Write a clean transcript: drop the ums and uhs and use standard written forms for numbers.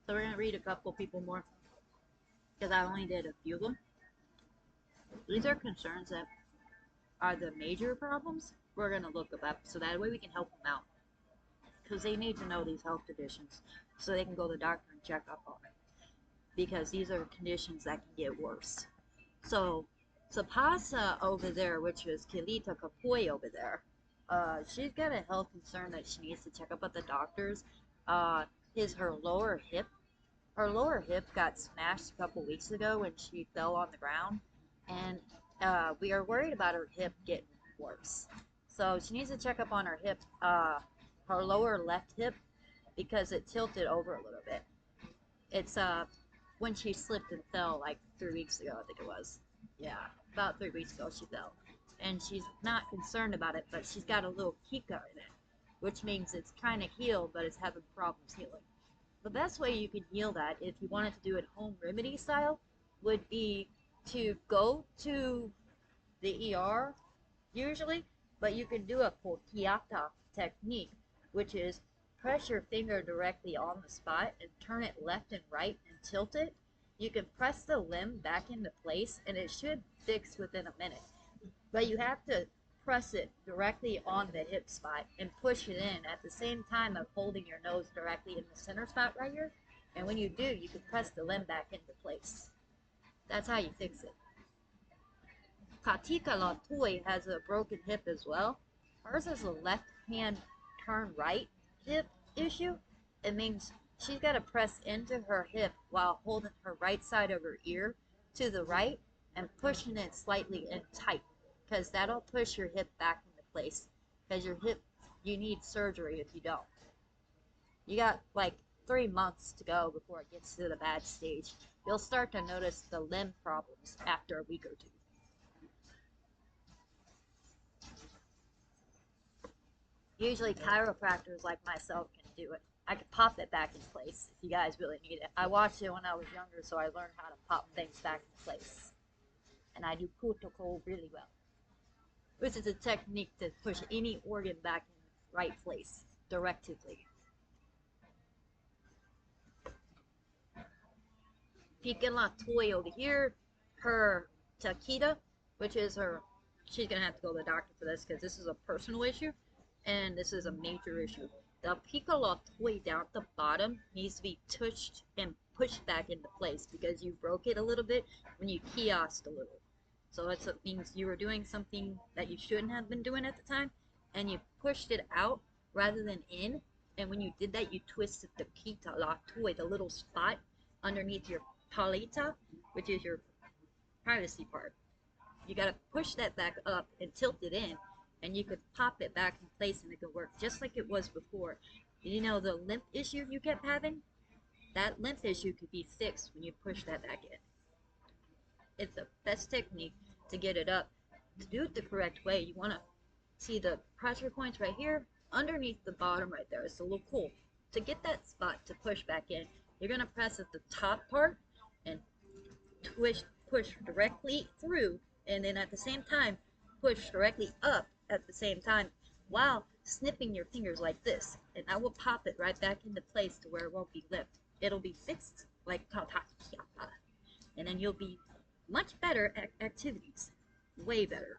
So we're gonna read a couple people more because I only did a few of them. These are concerns that are the major problems. We're gonna look them up so that way we can help them out because they need to know these health conditions so they can go to the doctor and check up on it because these are conditions that can get worse. So Sapasa over there, which is Kilita Kapoi over there, she's got a health concern that she needs to check up at the doctors. Is her lower hip. Her lower hip got smashed a couple weeks ago when she fell on the ground, and we are worried about her hip getting worse. So she needs to check up on her hip, her lower left hip, because it tilted over a little bit. It's when she slipped and fell like 3 weeks ago, I think it was. Yeah, about 3 weeks ago she fell, and she's not concerned about it, but she's got a little kika in it, which means it's kind of healed, but it's having problems healing. The best way you can heal that, if you wanted to do it home remedy style, would be to go to the ER usually, but you can do a pokiata technique, which is press your finger directly on the spot and turn it left and right and tilt it. You can press the limb back into place and it should fix within a minute. But you have to press it directly on the hip spot and push it in at the same time of holding your nose directly in the center spot right here. And when you do, you can press the limb back into place. That's how you fix it. Katika Latoi has a broken hip as well. Hers is a left hand turn right hip issue. It means she's got to press into her hip while holding her right side of her ear to the right and pushing it slightly in tight because that'll push your hip back into place. Because your hip, you need surgery if you don't. You got like 3 months to go before it gets to the bad stage. You'll start to notice the limb problems after a week or two. Usually chiropractors like myself can do it. I can pop it back in place if you guys really need it. I watched it when I was younger, so I learned how to pop things back in place. And I do kutoko really well, which is a technique to push any organ back in the right place, directively. Peeking La Toy over here, her Takita, which is her, she's going to have to go to the doctor for this because this is a personal issue and this is a major issue. The piccolo toy down at the bottom needs to be touched and pushed back into place because you broke it a little bit when you kiosked a little. So it means you were doing something that you shouldn't have been doing at the time and you pushed it out rather than in. And when you did that, you twisted the kita la toy, the little spot underneath your palita, which is your privacy part. You gotta push that back up and tilt it in, and you could pop it back in place and it could work just like it was before. You know the limp issue you kept having? That limp issue could be fixed when you push that back in. It's the best technique to get it up. To do it the correct way, you wanna see the pressure points right here underneath the bottom right there. It's a little cool. To get that spot to push back in, you're gonna press at the top part and push directly through, and then at the same time push directly up at the same time while snipping your fingers like this, and I will pop it right back into place to where it won't be lipped. It'll be fixed like and then you'll be much better at activities, way better.